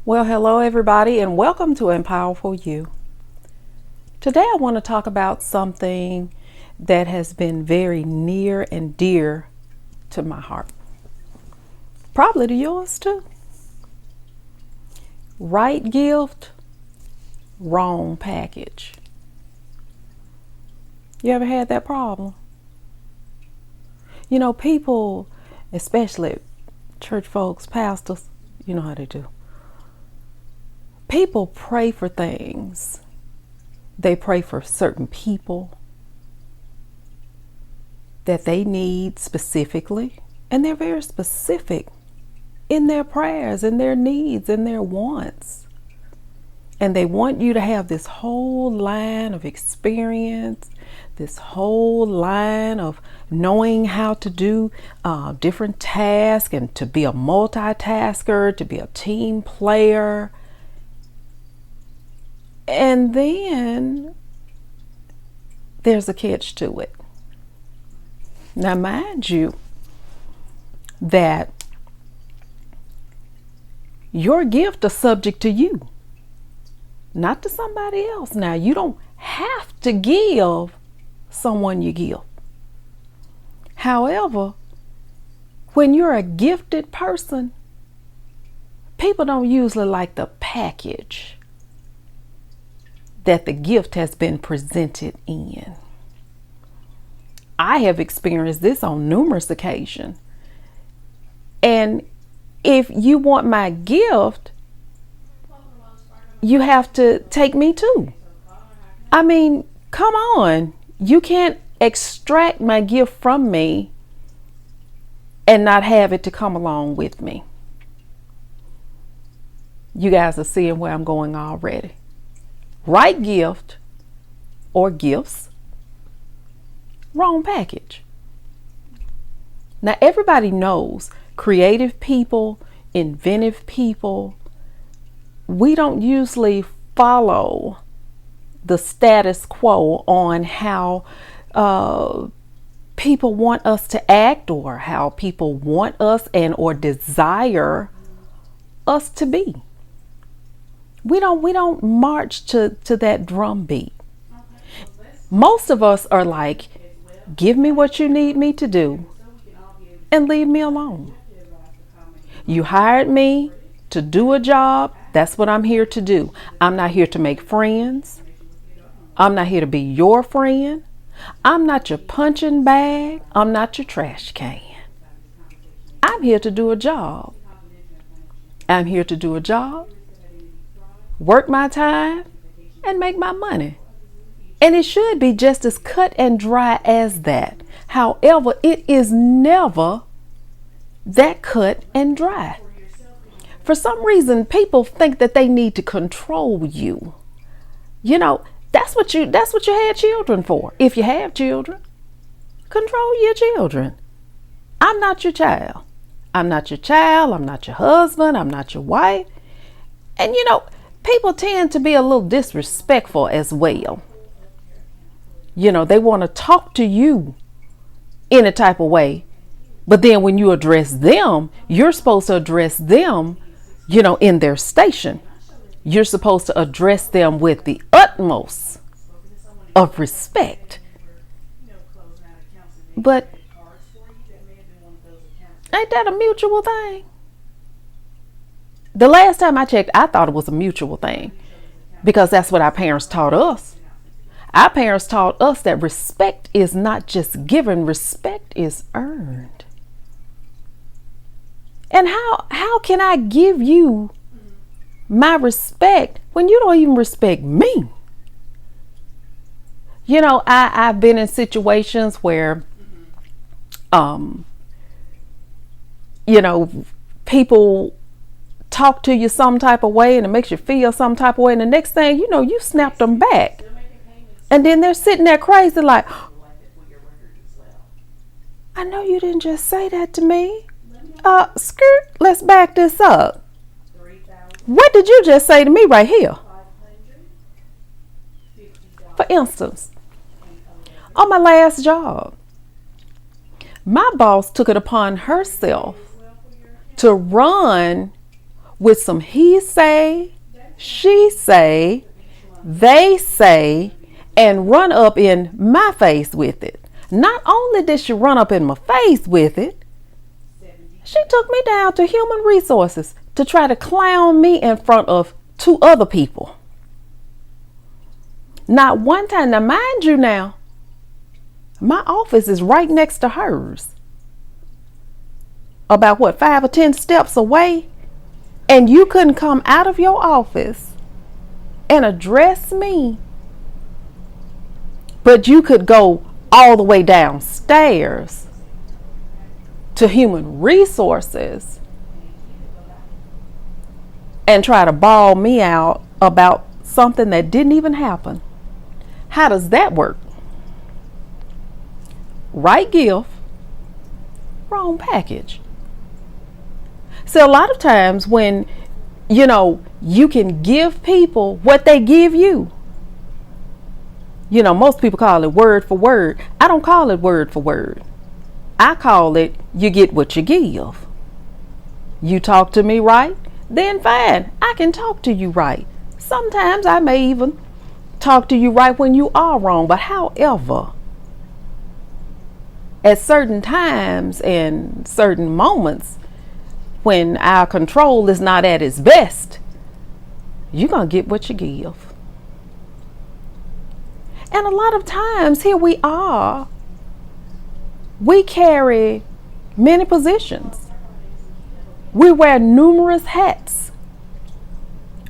Well, hello everybody, and welcome to Empowerful You. Today I want to talk about something that has been very near and dear to my heart. Probably to yours too. Right gift, wrong package. You ever had that problem? You know, people, especially church folks, pastors, you know how they do. People pray for things. They pray for certain people that they need specifically, and they're very specific in their prayers and their needs and their wants. And they want you to have this whole line of experience, this whole line of knowing how to do different tasks and to be a multitasker, to be a team player. And then there's a catch to it. Now, mind you, that your gift is subject to you, not to somebody else. Now, you don't have to give someone your gift. However, when you're a gifted person, people don't usually like the package that the gift has been presented in. I have experienced this on numerous occasions. And if you want my gift, you have to take me too. I mean, come on. You can't extract my gift from me and not have it to come along with me. You guys are seeing where I'm going already. Right gift or gifts, wrong package. Now, everybody knows creative people, inventive people, we don't usually follow the status quo on how people want us to act or how people want us and or desire us to be. We don't march to that drum beat. Most of us are like, give me what you need me to do and leave me alone. You hired me to do a job. That's what I'm here to do. I'm not here to make friends. I'm not here to be your friend. I'm not your punching bag. I'm not your trash can. I'm here to do a job. I'm here to do a job, work my time, and make my money. And it should be just as cut and dry as that. However, it is never that cut and dry. For some reason, people think that they need to control you. You know, that's what you had children for. If you have children, control your children. I'm not your child. I'm not your child. I'm not your husband. I'm not your wife. And you know, people tend to be a little disrespectful as well. You know, they want to talk to you in a type of way, but then when you address them, you're supposed to address them, you know, in their station. You're supposed to address them with the utmost of respect. But ain't that a mutual thing? The last time I checked, I thought it was a mutual thing because that's what our parents taught us. Our parents taught us that respect is not just given, respect is earned. And how can I give you my respect when you don't even respect me? You know, I've been in situations where, you know, people talk to you some type of way and it makes you feel some type of way. And the next thing you know, you snapped them back. And then they're sitting there crazy like, I know you didn't just say that to me. Skirt, let's back this up. What did you just say to me right here? For instance, on my last job, my boss took it upon herself to run with some he say, she say, they say, and run up in my face with it. Not only did she run up in my face with it, she took me down to human resources to try to clown me in front of 2 other people. Not one time. Now, mind you now, my office is right next to hers. About what, 5 or 10 steps away? And you couldn't come out of your office and address me. But you could go all the way downstairs to human resources and try to bawl me out about something that didn't even happen. How does that work? Right gift, wrong package. So a lot of times when, you can give people what they give you. Most people call it word for word. I don't call it word for word. I call it you get what you give. You talk to me right, then fine, I can talk to you right. Sometimes I may even talk to you right when you are wrong. But however, at certain times and certain moments, when our control is not at its best, you're going to get what you give. And a lot of times, here we are, we carry many positions. We wear numerous hats.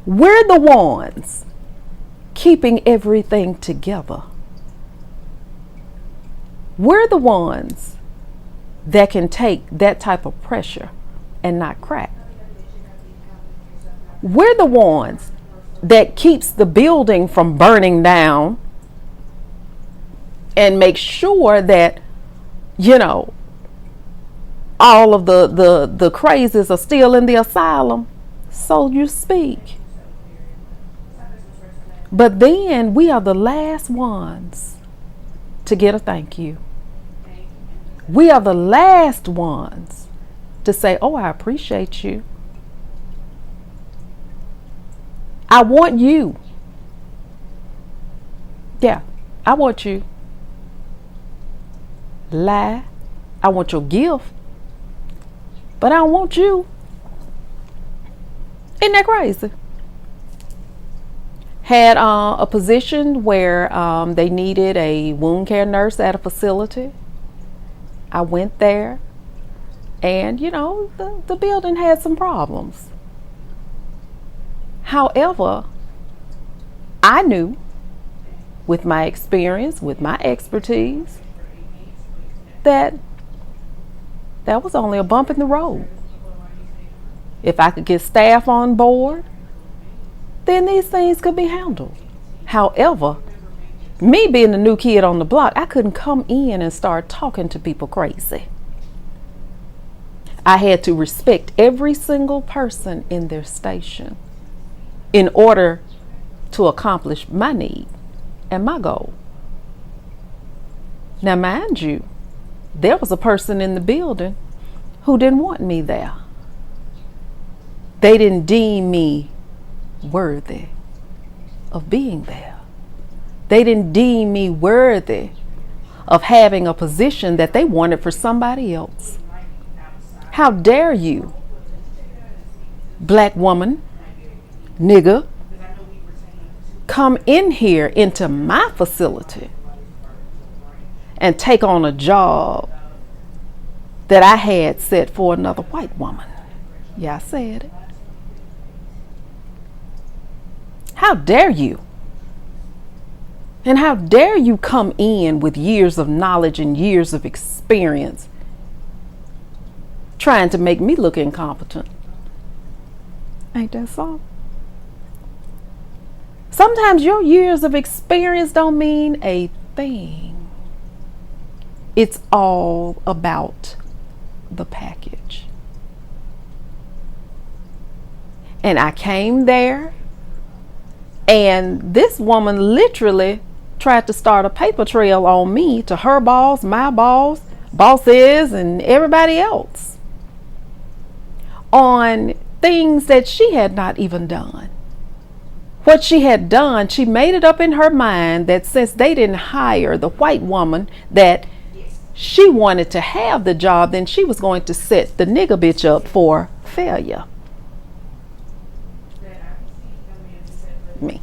We're the ones keeping everything together. We're the ones that can take that type of pressure and not crack. We're the ones that keeps the building from burning down and make sure that, all of the crazies are still in the asylum, so you speak. But then we are the last ones to get a thank you. We are the last ones to say, oh, I appreciate you. I want you. Yeah, I want you. Lie. I want your gift, but I don't want you. Isn't that crazy? Had a position where they needed a wound care nurse at a facility. I went there, and the building had some problems. However, I knew, with my experience, with my expertise, that was only a bump in the road. If I could get staff on board, then these things could be handled. However, me being the new kid on the block, I couldn't come in and start talking to people crazy. I had to respect every single person in their station in order to accomplish my need and my goal. Now, mind you, there was a person in the building who didn't want me there. They didn't deem me worthy of being there. They didn't deem me worthy of having a position that they wanted for somebody else. How dare you, black woman, nigger, come in here into my facility and take on a job that I had set for another white woman. Yeah, I said it. How dare you? And how dare you come in with years of knowledge and years of experience trying to make me look incompetent? Ain't that so? Sometimes your years of experience don't mean a thing. It's all about the package. And I came there, and this woman literally tried to start a paper trail on me to her boss, my boss, bosses, and everybody else on things that she had not even done. What she had done, she made it up in her mind that since they didn't hire the white woman that she wanted to have the job, then she was going to set the nigger bitch up for failure. Me.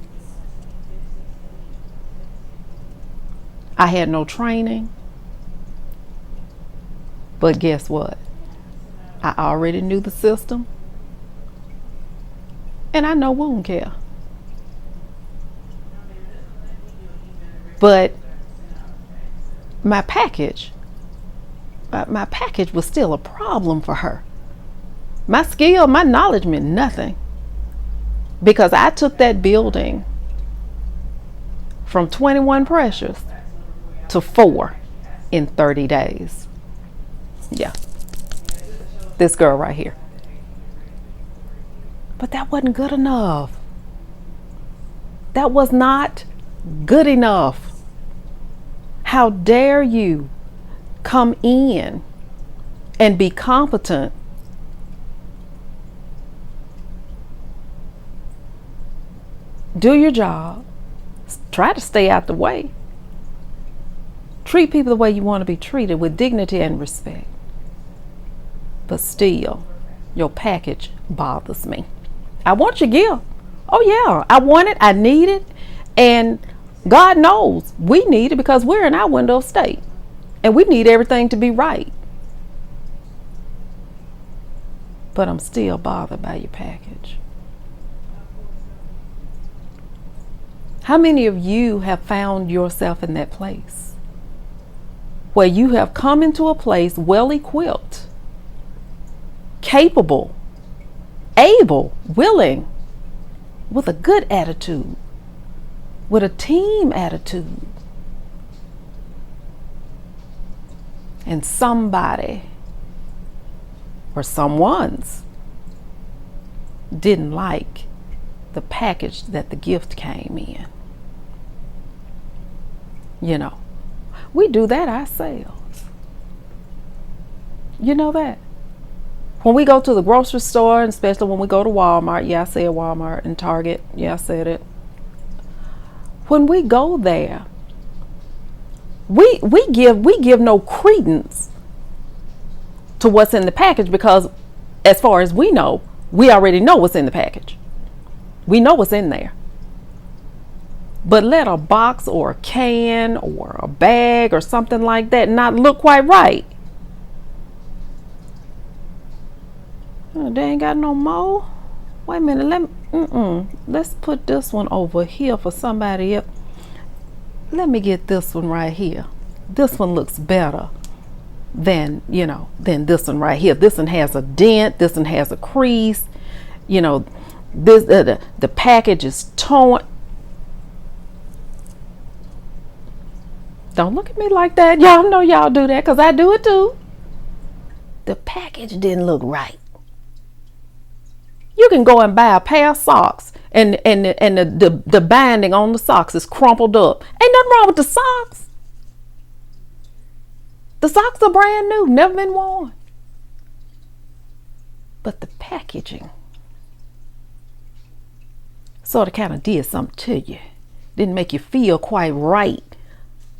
I had no training. But guess what? I already knew the system. And I know wound care. But my package was still a problem for her. My skill, my knowledge meant nothing. Because I took that building from 21 pressures to 4 in 30 days. Yeah. This girl right here. But that wasn't good enough. That was not good enough. How dare you come in and be competent do your job, try to stay out the way, treat people the way you want to be treated with dignity and respect, but still your package bothers me. I want your gift. Oh yeah, I want it, I need it, and God knows we need it because we're in our window of state and we need everything to be right. But I'm still bothered by your package. How many of you have found yourself in that place where you have come into a place well equipped, capable, able, willing, with a good attitude, with a team attitude, and somebody or someone's didn't like the package that the gift came in? You know, we do that ourselves. You know that? When we go to the grocery store, and especially when we go to Walmart, yeah, I said Walmart, and Target, yeah, I said it. When we go there, we give no credence to what's in the package because as far as we know, we already know what's in the package. We know what's in there. But let a box or a can or a bag or something like that not look quite right. Oh, they ain't got no more. Wait a minute, let's put this one over here for somebody else. Let me get this one right here. This one looks better than this one right here. This one has a dent, this one has a crease. This the package is torn. Don't look at me like that. Y'all know y'all do that because I do it too. The package didn't look right. You can go and buy a pair of socks and the binding on the socks is crumpled up. Ain't nothing wrong with the socks. The socks are brand new, never been worn. But the packaging sort of kind of did something to you. Didn't make you feel quite right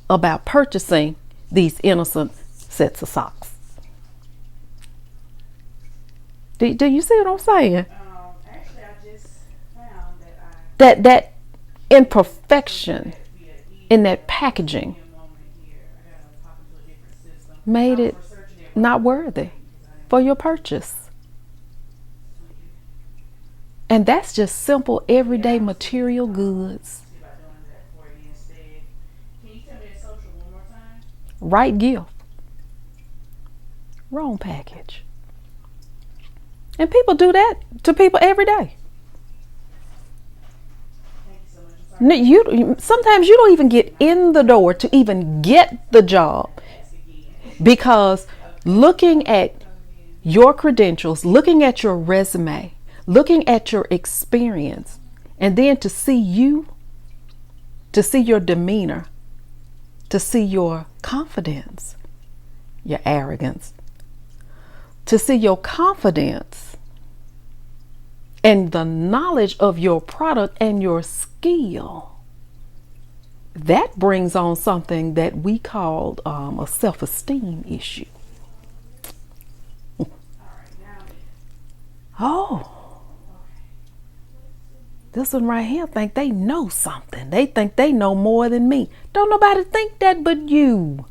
about purchasing these innocent sets of socks. Do you see what I'm saying? Actually, I just found that that imperfection in that packaging made it not worthy for your purchase. And that's just simple everyday material goods. Right gift, wrong package. And people do that to people every day. Sometimes you don't even get in the door to even get the job because looking at your credentials, looking at your resume, looking at your experience, and then to see you, to see your demeanor, to see your confidence, your arrogance, to see your confidence and the knowledge of your product and your skill. That brings on something that we called a self-esteem issue. Oh, this one right here think they know something. They think they know more than me. Don't nobody think that but you.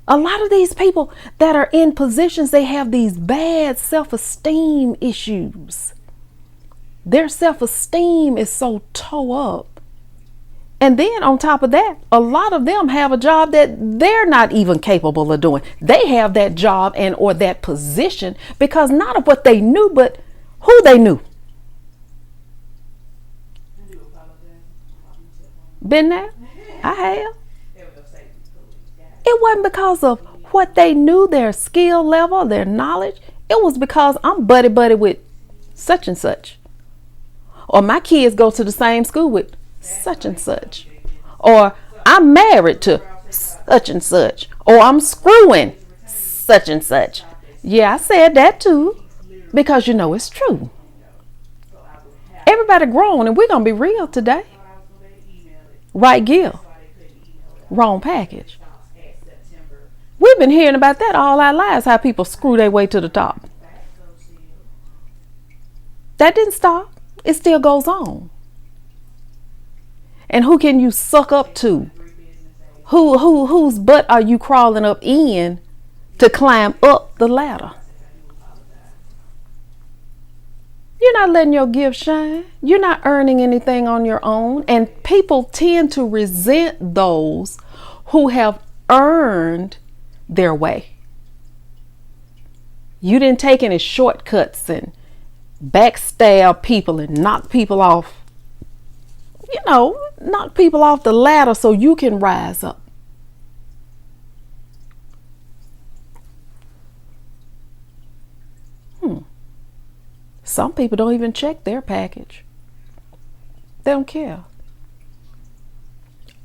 A lot of these people that are in positions, they have these bad self-esteem issues. Their self-esteem is so tore up. And then on top of that, a lot of them have a job that they're not even capable of doing. They have that job and or that position because not of what they knew, but who they knew. Been there? I have. It wasn't because of what they knew, their skill level, their knowledge. It was because I'm buddy with such and such. Or my kids go to the same school with such and such. Or I'm married to such and such. Or I'm screwing such and such. Yeah, I said that too. Because you know it's true. Everybody grown, and we're going to be real today. Right, Gil? Wrong package. We've been hearing about that all our lives, how people screw their way to the top. That didn't stop. It still goes on. And who can you suck up to? Whose butt are you crawling up in to climb up the ladder? You're not letting your gift shine. You're not earning anything on your own. And people tend to resent those who have earned their way. You didn't take any shortcuts and backstab people and knock people off, knock people off the ladder so you can rise up. Some people don't even check their package. They don't care.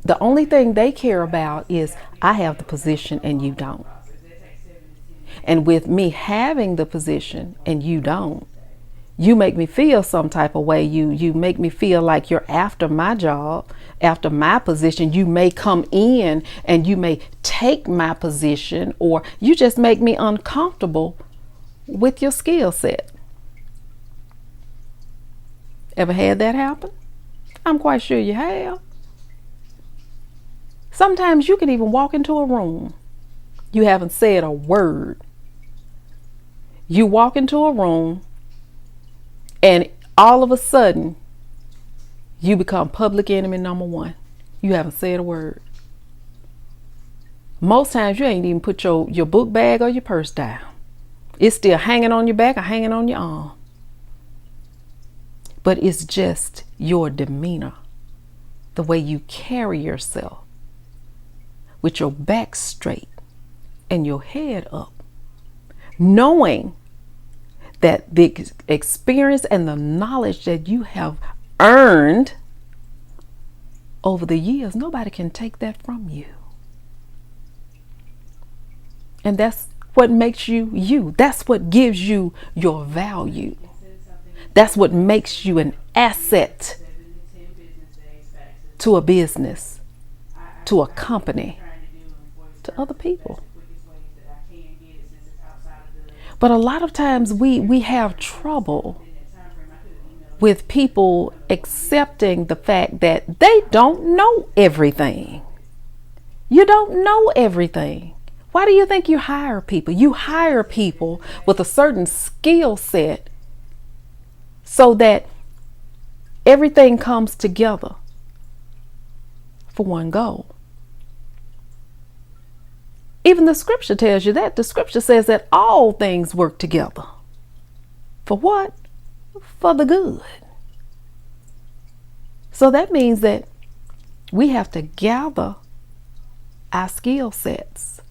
The only thing they care about is I have the position and you don't. And with me having the position and you don't, you make me feel some type of way. You make me feel like you're after my job, after my position. You may come in and you may take my position, or you just make me uncomfortable with your skill set. Ever had that happen? I'm quite sure you have. Sometimes you can even walk into a room. You haven't said a word. You walk into a room and all of a sudden you become public enemy number one. You haven't said a word. Most times you ain't even put your book bag or your purse down. It's still hanging on your back or hanging on your arm. But it's just your demeanor, the way you carry yourself with your back straight and your head up, knowing that the experience and the knowledge that you have earned over the years, nobody can take that from you. And that's what makes you you. That's what gives you your value. That's what makes you an asset to a business, to a company, to other people. But a lot of times we have trouble with people accepting the fact that they don't know everything. You don't know everything. Why do you think you hire people? You hire people with a certain skill set so that everything comes together for one goal. Even the scripture tells you that. The scripture says that all things work together. For what? For the good. So that means that we have to gather our skill sets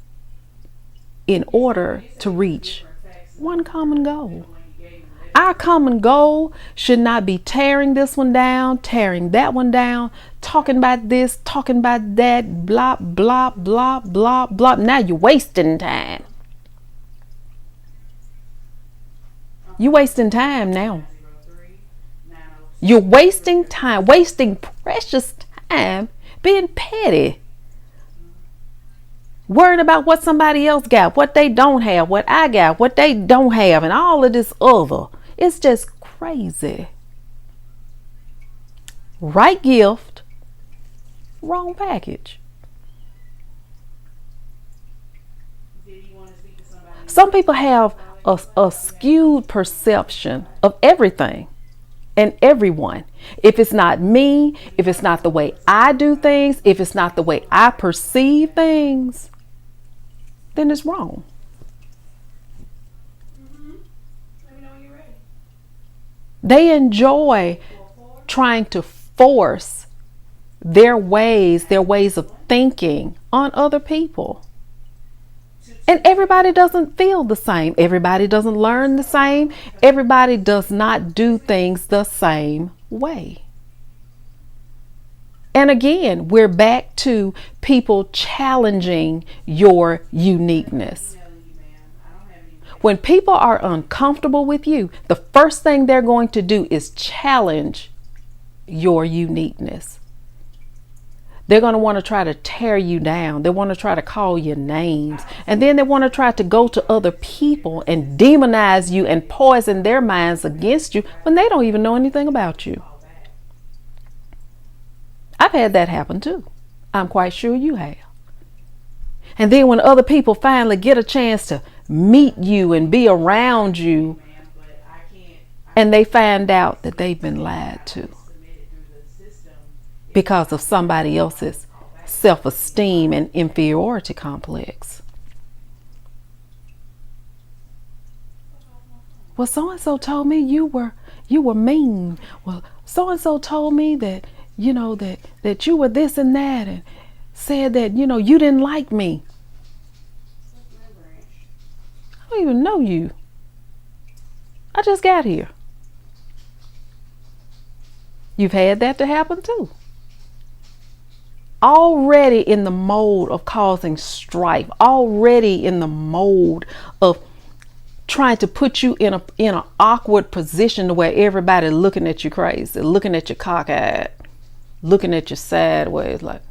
in order to reach one common goal. Our common goal should not be tearing this one down, tearing that one down, talking about this, talking about that, blah, blah, blah, blah, blah. Now you're wasting time. You're wasting time now. You're wasting time, wasting precious time being petty. Worrying about what somebody else got, what they don't have, what I got, what they don't have, and all of this other. It's just crazy. Right gift, wrong package. Did you want to speak to somebody? Some people have a skewed perception of everything and everyone. If it's not me, if it's not the way I do things, if it's not the way I perceive things, then it's wrong. Let me know when you're ready. They enjoy trying to force their ways of thinking on other people. And everybody doesn't feel the same. Everybody doesn't learn the same. Everybody does not do things the same way. And again, we're back to people challenging your uniqueness. When people are uncomfortable with you, the first thing they're going to do is challenge your uniqueness. They're going to want to try to tear you down. They want to try to call you names. And then they want to try to go to other people and demonize you and poison their minds against you when they don't even know anything about you. I've had that happen too. I'm quite sure you have. And then when other people finally get a chance to meet you and be around you, and they find out that they've been lied to because of somebody else's self-esteem and inferiority complex. Well, so-and-so told me you were mean. Well, so-and-so told me that, that you were this and that, and said that, you didn't like me. I don't even know you. I just got here. You've had that to happen too. Already in the mode of causing strife, already in the mode of trying to put you in an awkward position where everybody looking at you crazy, looking at you cockeyed, looking at you sideways like,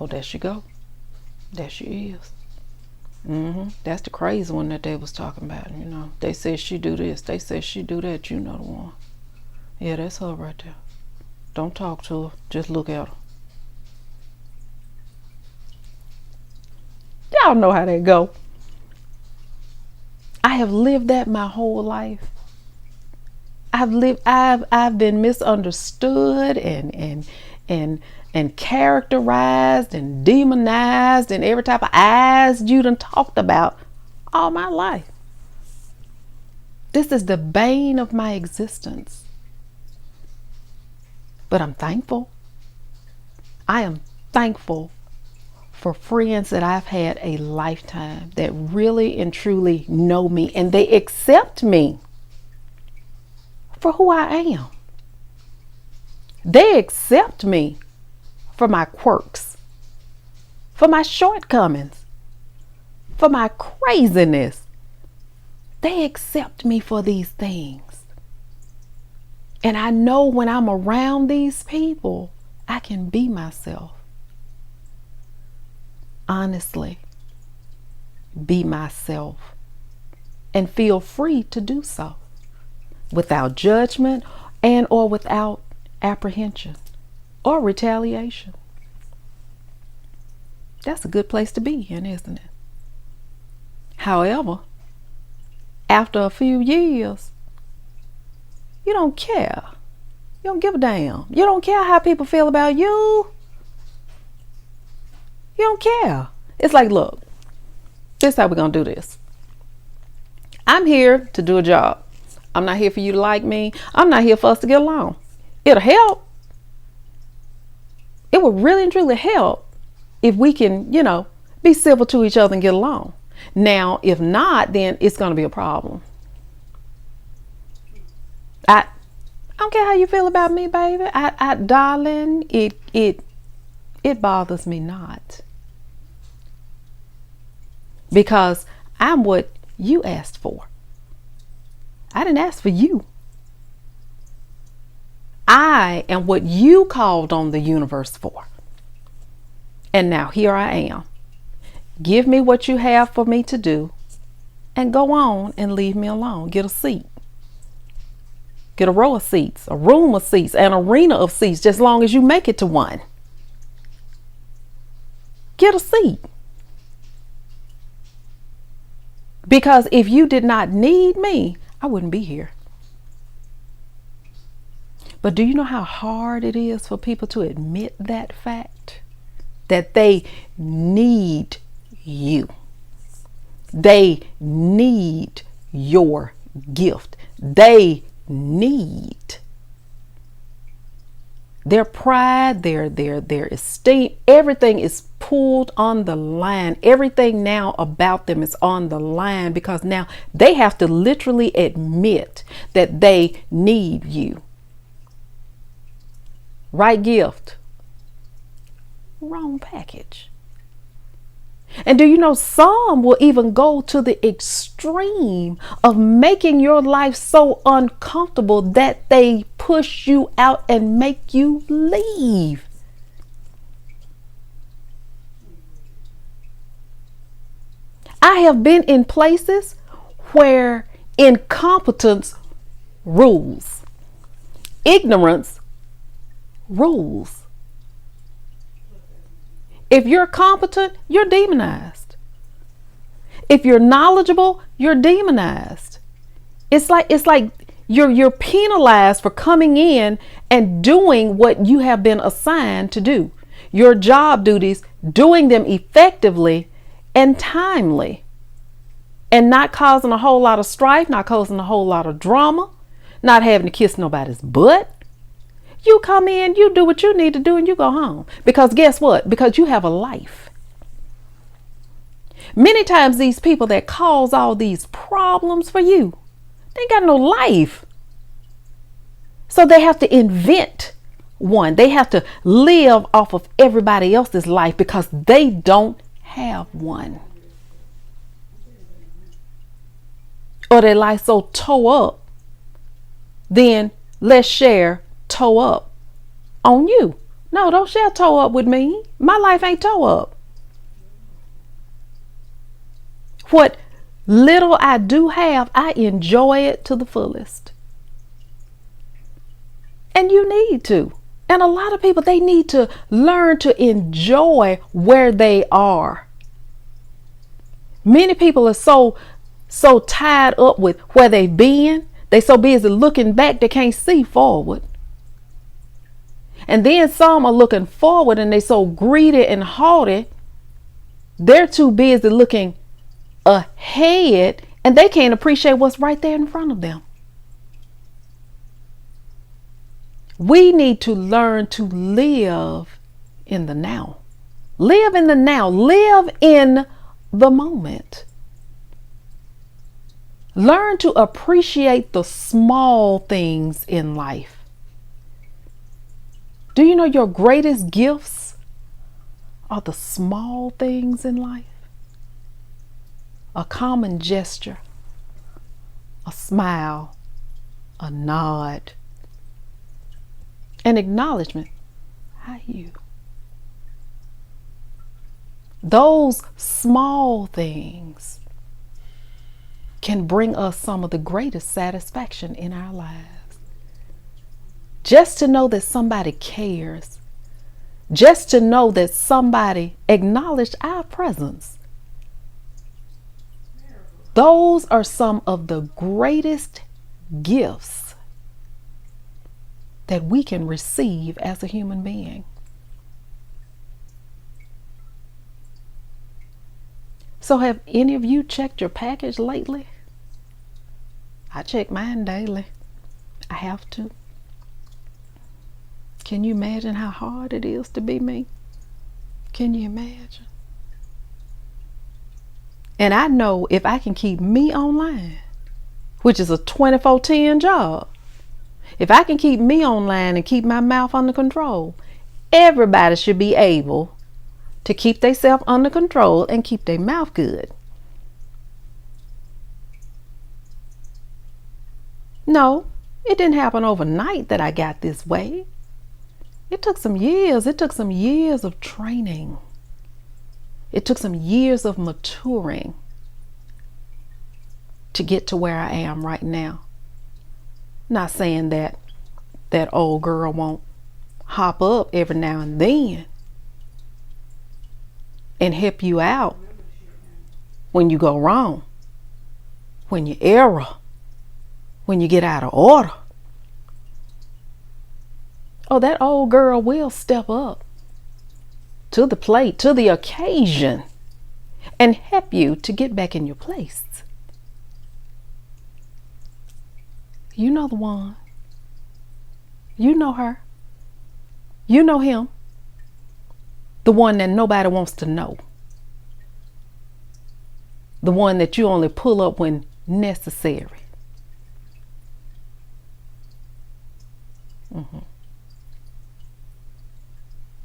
oh, there she go. There she is. That's the crazy one that they was talking about, They said she do this. They said she do that. You know the one. Yeah, that's her right there. Don't talk to her. Just look at her. Y'all know how that go. I have lived that my whole life. I've been misunderstood and characterized and demonized and every type of eyes you done talked about all my life. This is the bane of my existence. But I'm thankful. I am thankful for friends that I've had a lifetime that really and truly know me, and they accept me for who I am. They accept me for my quirks, for my shortcomings, for my craziness. They accept me for these things. And I know when I'm around these people, I can be myself. Honestly, be myself and feel free to do so without judgment and or without apprehension or retaliation. That's a good place to be in, isn't it? However, after a few years, you don't care. You don't give a damn. You don't care how people feel about you. You don't care. It's like, look, this is how we're going to do this. I'm here to do a job. I'm not here for you to like me. I'm not here for us to get along. It'll help. It would really and truly help if we can, be civil to each other and get along. Now, if not, then it's going to be a problem. I don't care how you feel about me, baby. Darling, it bothers me not. Because I'm what you asked for. I didn't ask for you. I am what you called on the universe for. And now here I am. Give me what you have for me to do and go on and leave me alone. Get a seat. Get a row of seats, a room of seats, an arena of seats, just long as you make it to one. Get a seat. Because if you did not need me, I wouldn't be here. But do you know how hard it is for people to admit that fact? That they need you. They need your gift. They need their pride, their esteem, everything is pulled on the line. Everything now about them is on the line because now they have to literally admit that they need you. Right gift, wrong package. And do you know some will even go to the extreme of making your life so uncomfortable that they push you out and make you leave. I have been in places where incompetence rules, ignorance rules. If you're competent, you're demonized. If you're knowledgeable, you're demonized. It's like you're penalized for coming in and doing what you have been assigned to do. Your job duties, doing them effectively and timely, and not causing a whole lot of strife, not causing a whole lot of drama, not having to kiss nobody's butt. You come in, you do what you need to do, and you go home. Because guess what? Because you have a life. Many times these people that cause all these problems for you, they ain't got no life. So they have to invent one. They have to live off of everybody else's life because they don't have one. Or their life so tore up, then let's share toe up on you. No, don't share toe up with me. My life ain't toe up. What little I do have, I enjoy it to the fullest. And you need to. And a lot of people, they need to learn to enjoy where they are. Many people are so tied up with where they've been. They so busy looking back, they can't see forward. And then some are looking forward and they so greedy and haughty, they're too busy looking ahead and they can't appreciate what's right there in front of them. We need to learn to live in the now. Live in the now. Live in the moment. Learn to appreciate the small things in life. Do you know your greatest gifts are the small things in life? A common gesture, a smile, a nod, an acknowledgement. How you? Those small things can bring us some of the greatest satisfaction in our lives. Just to know that somebody cares. Just to know that somebody acknowledged our presence. Those are some of the greatest gifts that we can receive as a human being. So have any of you checked your package lately? I check mine daily. I have to. Can you imagine how hard it is to be me? Can you imagine? And I know if I can keep me online, which is a 24/10 job, if I can keep me online and keep my mouth under control, everybody should be able to keep themselves under control and keep their mouth good. No, It didn't happen overnight that I got this way. It took some years. It took some years of training. It took some years of maturing to get to where I am right now. Not saying that that old girl won't hop up every now and then and help you out when you go wrong, when you err, when you get out of order. Oh, that old girl will step up to the plate, to the occasion, and help you to get back in your place. You know the one. You know her. You know him. The one that nobody wants to know. The one that you only pull up when necessary.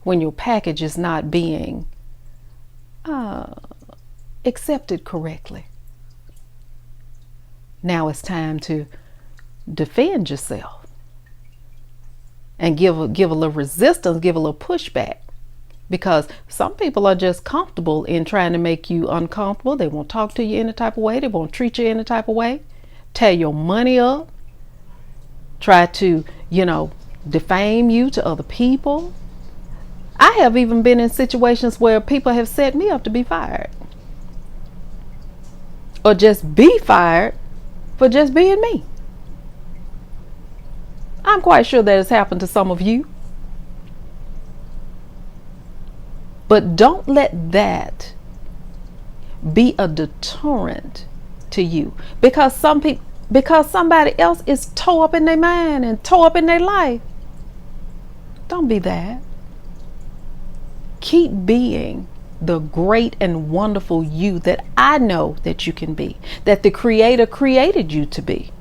When your package is not being accepted correctly. Now it's time to defend yourself and give a little resistance, give a little pushback, because some people are just comfortable in trying to make you uncomfortable. They won't talk to you any type of way. They won't treat you any type of way, tear your money up, try to, defame you to other people. I have even been in situations where people have set me up to be fired, or just be fired for just being me. I'm quite sure that has happened to some of you. But don't let that be a deterrent to you, because somebody else is toe up in their mind and toe up in their life. Don't be that. Keep being the great and wonderful you that I know that you can be, that the Creator created you to be.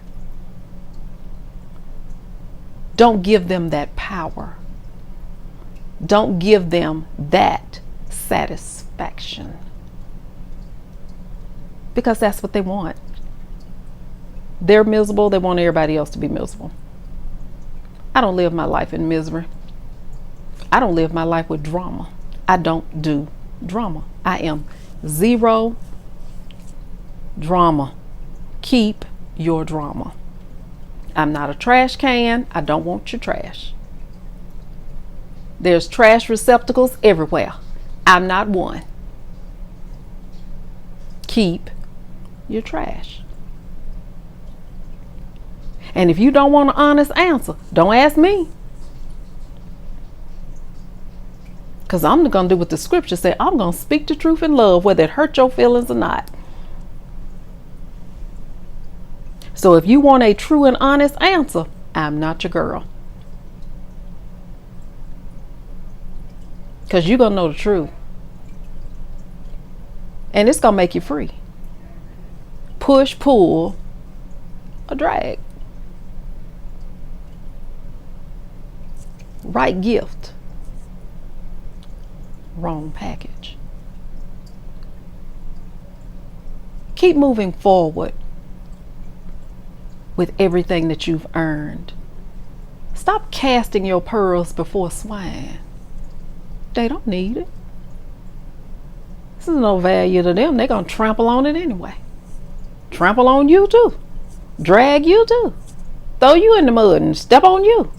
Don't give them that power. Don't give them that satisfaction, because that's what they want. They're miserable. They want everybody else to be miserable. I don't live my life in misery. I don't live my life with drama. I don't do drama. I am zero drama. Keep your drama. I'm not a trash can. I don't want your trash. There's trash receptacles everywhere. I'm not one. Keep your trash. And if you don't want an honest answer, don't ask me. Because I'm going to do what the scripture said. I'm going to speak the truth in love, whether it hurt your feelings or not. So if you want a true and honest answer, I'm not your girl. Because you're going to know the truth. And it's going to make you free. Push, pull, or drag. Right gift. Wrong package. Keep moving forward with everything that you've earned. Stop casting your pearls before swine. They don't need it. This is no value to them. They're going to trample on it anyway. Trample on you too. Drag you too. Throw you in the mud and step on you.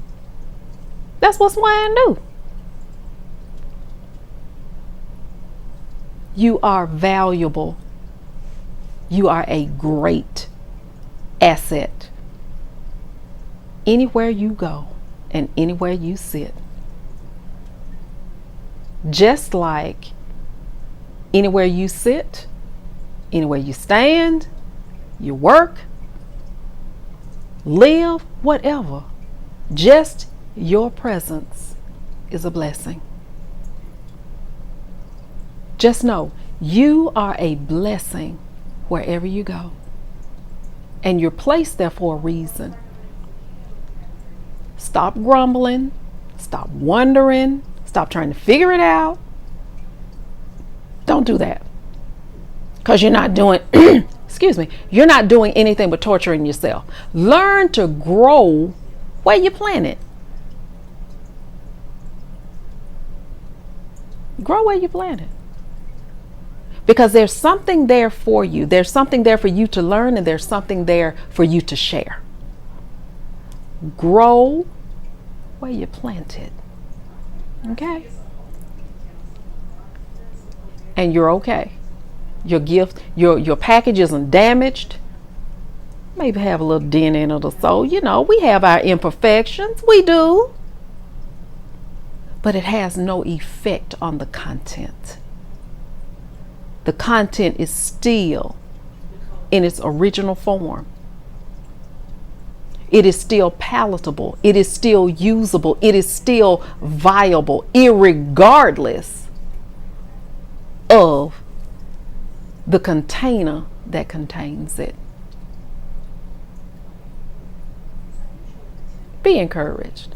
That's what swine do. You are valuable. You are a great asset. Anywhere you go and anywhere you sit. Just like anywhere you sit, anywhere you stand, you work, live, whatever, just your presence is a blessing. Just know you are a blessing wherever you go. And you're placed there for a reason. Stop grumbling. Stop wondering. Stop trying to figure it out. Don't do that. Because you're not doing excuse me, you're not doing anything but torturing yourself. Learn to grow where you plant it. Grow where you plant it. Because there's something there for you. There's something there for you to learn, and there's something there for you to share. Grow where you plant it. Okay? And you're okay. Your gift, your package isn't damaged. Maybe have a little dent in it or so. You know, we have our imperfections. We do. But it has no effect on the content. The content is still in its original form. It is still palatable. It is still usable. It is still viable, irregardless of the container that contains it. Be encouraged.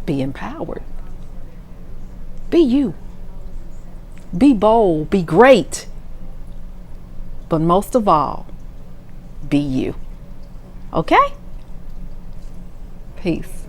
Be empowered. Be you. Be bold. Be great. But most of all, be you. Okay? Peace.